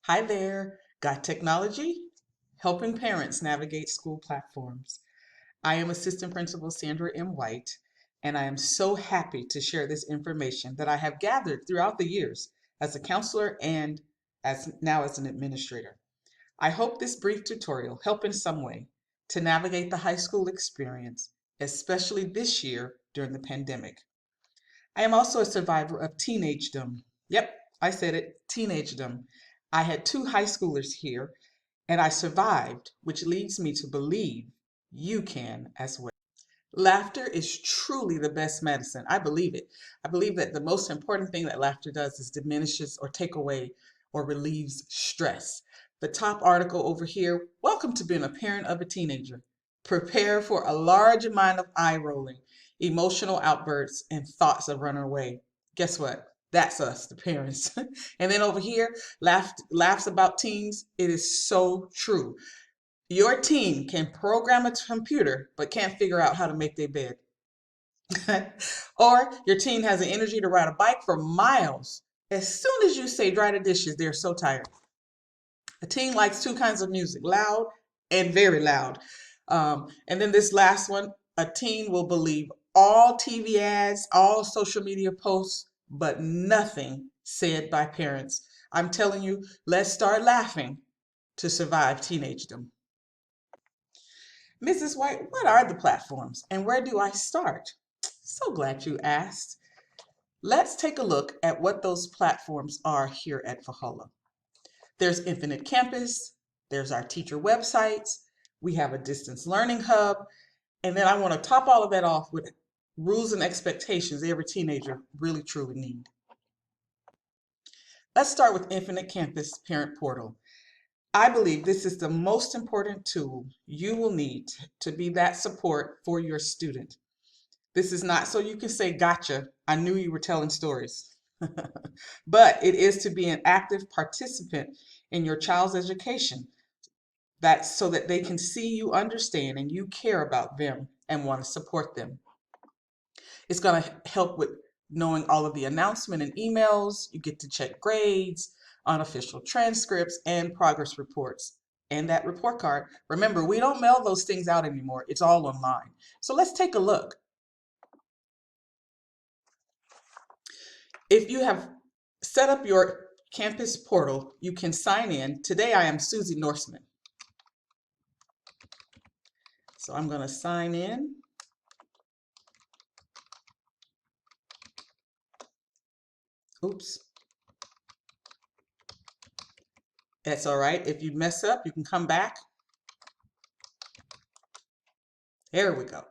Hi there, got technology? Helping parents navigate school platforms. I am Assistant Principal Sandra M. White, and I am so happy to share this information that I have gathered throughout the years as a counselor and as an administrator. I hope this brief tutorial help in some way to navigate the high school experience, especially this year during the pandemic. I am also a survivor of teenagedom. Yep, I said it, teenagedom. I had two high schoolers here and I survived, which leads me to believe you can as well. Laughter is truly the best medicine. I believe it. I believe that the most important thing that laughter does is diminishes or take away or relieves stress. The top article over here, welcome to being a parent of a teenager. Prepare for a large amount of eye rolling, emotional outbursts, and thoughts of running away. Guess what? That's us, the parents. And then over here, laughs about teens. It is so true. Your teen can program a computer, but can't figure out how to make their bed. Or your teen has the energy to ride a bike for miles. As soon as you say dry the dishes, they're so tired. A teen likes two kinds of music, loud and very loud. And then this last one, a teen will believe all TV ads, all social media posts, but nothing said by parents. I'm telling you, let's start laughing to survive teenagedom. Mrs. White, what are the platforms and where do I start? So glad you asked. Let's take a look at what those platforms are here at Valhalla. There's Infinite Campus, there's our teacher websites, we have a distance learning hub, and then I want to top all of that off with rules and expectations every teenager really truly need. Let's start with Infinite Campus Parent Portal. I believe this is the most important tool you will need to be that support for your student. This is not so you can say, gotcha, I knew you were telling stories. But it is to be an active participant in your child's education. That's so that they can see you understand and you care about them and want to support them. It's going to help with knowing all of the announcement and emails. You get to check grades, unofficial transcripts, and progress reports. And that report card. Remember, we don't mail those things out anymore. It's all online. So let's take a look. If you have set up your campus portal, you can sign in. Today I am Susie Norseman. So I'm going to sign in. Oops. That's all right. If you mess up, you can come back. There we go.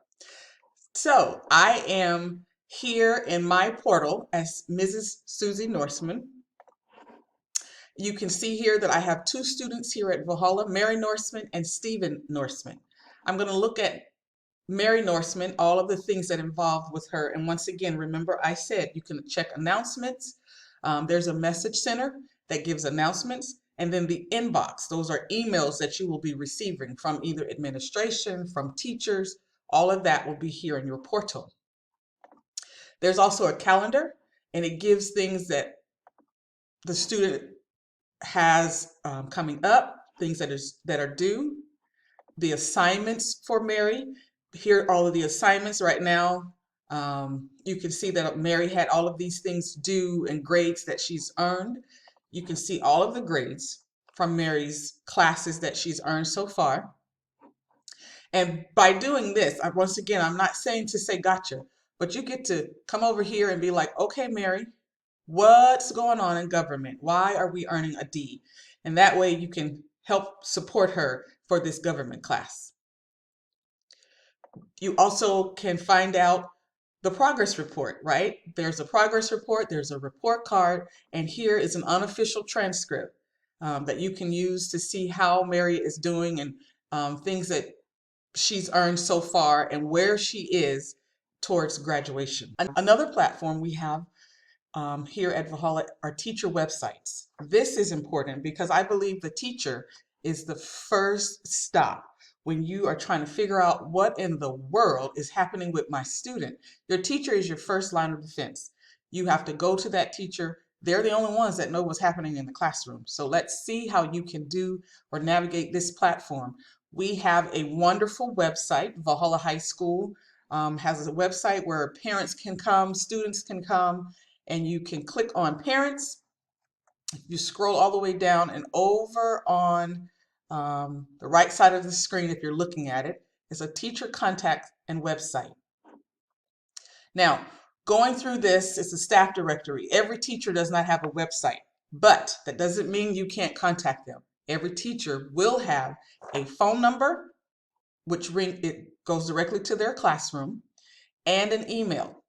So I am here in my portal as Mrs. Susie Norseman. You can see here that I have two students here at Valhalla, Mary Norseman and Stephen Norseman. I'm going to look at Mary Norseman, all of the things that involved with her. And once again, remember I said you can check announcements. There's a message center that gives announcements. And then the inbox, those are emails that you will be receiving from either administration, from teachers. All of that will be here in your portal. There's also a calendar, and it gives things that the student has coming up, things that are due. The assignments for Mary. Here are all of the assignments right now. You can see that Mary had all of these things due and grades that she's earned. You can see all of the grades from Mary's classes that she's earned so far. And by doing this, once again, I'm not saying to say gotcha, but you get to come over here and be like, okay, Mary, what's going on in government? Why are we earning a D? And that way you can help support her for this government class. You also can find out the progress report, right? There's a progress report, there's a report card, and here is an unofficial transcript that you can use to see how Mary is doing and things that she's earned so far and where she is towards graduation. Another platform we have here at Valhalla are teacher websites. This is important because I believe the teacher is the first stop when you are trying to figure out what in the world is happening with my student. Your teacher is your first line of defense. You have to go to that teacher, They're the only ones that know what's happening in the classroom. So let's see how you can do or navigate this platform. We have a wonderful website. Valhalla High School has a website where parents can come, students can come, and you can click on parents. You scroll all the way down, and over on the right side of the screen, if you're looking at it, is a teacher contact and website. Now, going through this is a staff directory. Every teacher does not have a website, but that doesn't mean you can't contact them. Every teacher will have a phone number, which it goes directly to their classroom, and an email.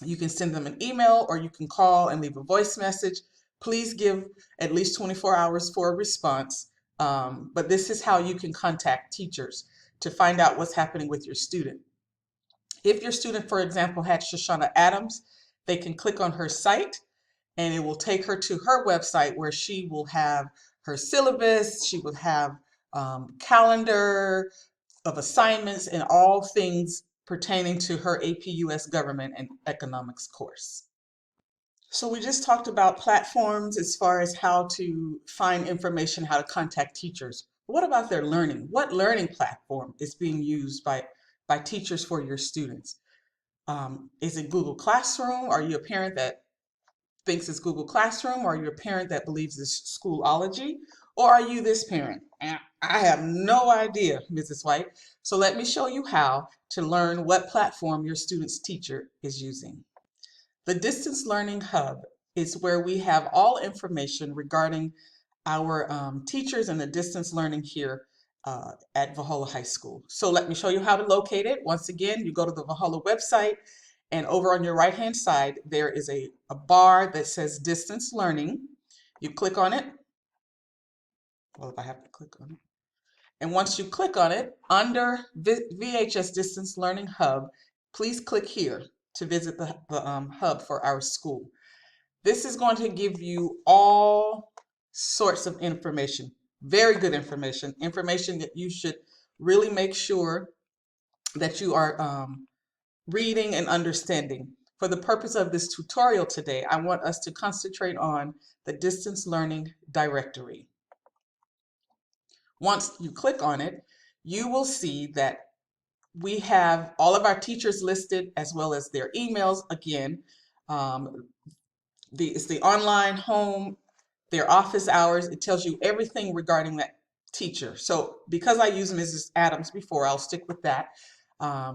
You can send them an email or you can call and leave a voice message. Please give at least 24 hours for a response. But this is how you can contact teachers to find out what's happening with your student. If your student, for example, had Shoshana Adams, they can click on her site and it will take her to her website where she will have her syllabus, she will have calendar of assignments and all things pertaining to her AP US Government and Economics course. So we just talked about platforms as far as how to find information, how to contact teachers. What about their learning? What learning platform is being used by teachers for your students? Is it Google Classroom? Are you a parent that thinks it's Google Classroom? Or are you a parent that believes it's Schoolology? Or are you this parent? I have no idea, Mrs. White. So let me show you how to learn what platform your student's teacher is using. The Distance Learning Hub is where we have all information regarding our teachers and the distance learning here at Valhalla High School. So let me show you how to locate it. Once again, you go to the Valhalla website, and over on your right-hand side, there is a bar that says Distance Learning. You click on it. Well, if I have to click on it. And once you click on it, under VHS Distance Learning Hub, please click here to visit the hub for our school. This is going to give you all sorts of information, very good information, information that you should really make sure that you are reading and understanding. For the purpose of this tutorial today, I want us to concentrate on the Distance Learning Directory. Once you click on it, you will see that we have all of our teachers listed as well as their emails. Again, it's the online home, their office hours. It tells you everything regarding that teacher. So because I used Mrs. Adams before, I'll stick with that.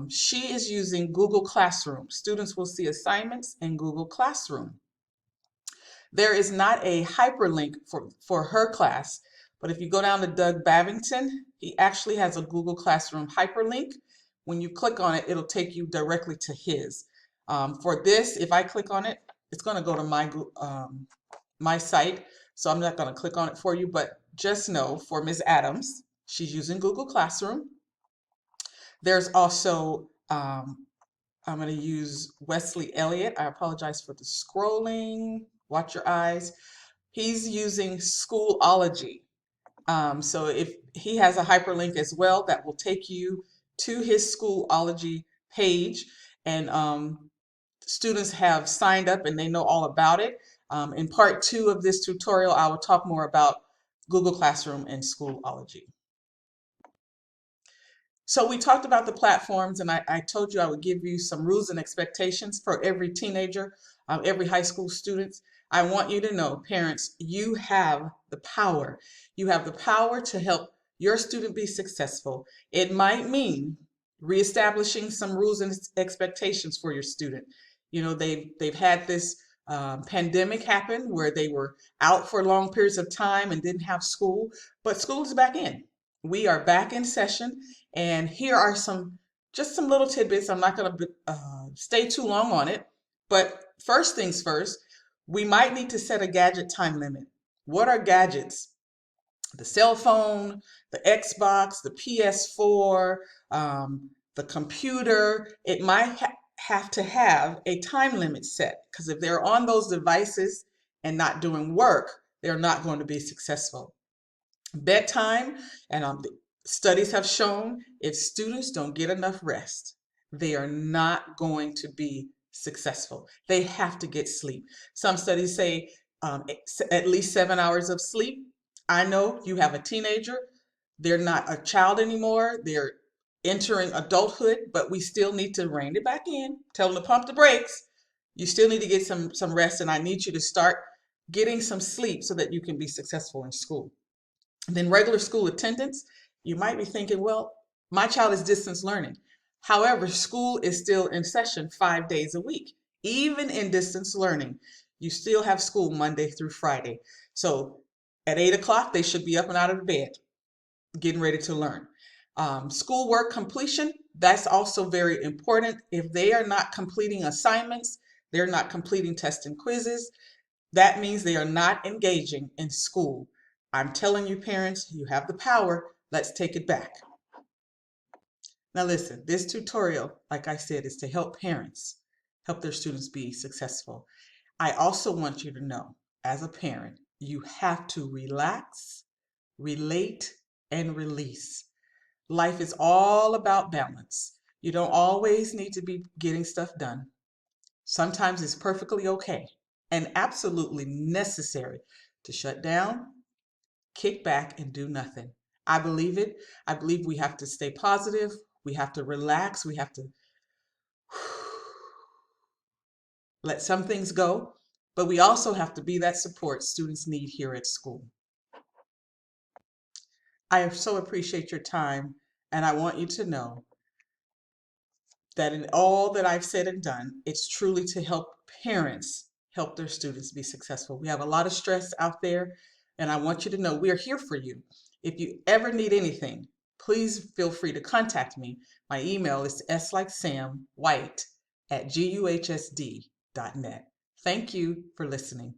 She is using Google Classroom. Students will see assignments in Google Classroom. There is not a hyperlink for her class, but if you go down to Doug Babington, he actually has a Google Classroom hyperlink. When you click on it, it'll take you directly to his. For this, if I click on it, it's going to go to my site, so I'm not going to click on it for you, but just know for Ms. Adams, she's using Google Classroom. There's also, I'm going to use Wesley Elliott. I apologize for the scrolling. Watch your eyes. He's using Schoolology. So if he has a hyperlink as well, that will take you to his Schoolology page, and students have signed up and they know all about it. In part 2 of this tutorial, I will talk more about Google Classroom and Schoolology. So we talked about the platforms, and I told you I would give you some rules and expectations for every teenager, every high school student. I want you to know, parents, you have the power. You have the power to help your student be successful. It might mean reestablishing some rules and expectations for your student. You know, they've had this pandemic happen where they were out for long periods of time and didn't have school, but school is back in. We are back in session, and here are just some little tidbits. I'm not going to stay too long on it, but first things first, we might need to set a gadget time limit. What are gadgets? The cell phone, the Xbox, the PS4, the computer. It might have to have a time limit set, because if they're on those devices and not doing work, they're not going to be successful. Bedtime, and studies have shown if students don't get enough rest, they are not going to be successful. They have to get sleep. Some studies say at least 7 hours of sleep. I know you have a teenager. They're not a child anymore. They're entering adulthood, but we still need to rein it back in. Tell them to pump the brakes. You still need to get some rest, and I need you to start getting some sleep so that you can be successful in school. And then regular school attendance, you might be thinking, well, my child is distance learning. However, school is still in session 5 days a week. Even in distance learning, you still have school Monday through Friday. So at 8 o'clock, they should be up and out of the bed, getting ready to learn. Schoolwork completion, that's also very important. If they are not completing assignments, they're not completing tests and quizzes, that means they are not engaging in school. I'm telling you, parents, you have the power. Let's take it back. Now listen, this tutorial, like I said, is to help parents help their students be successful. I also want you to know, as a parent, you have to relax, relate, and release. Life is all about balance. You don't always need to be getting stuff done. Sometimes it's perfectly okay and absolutely necessary to shut down, kick back, and do nothing. I believe it. I believe we have to stay positive. We have to relax. We have to let some things go, but we also have to be that support students need here at school. I so appreciate your time, and I want you to know that in all that I've said and done, it's truly to help parents help their students be successful. We have a lot of stress out there, and I want you to know we are here for you. If you ever need anything, please feel free to contact me. My email is slikesamwhite@guhsd.net. Thank you for listening.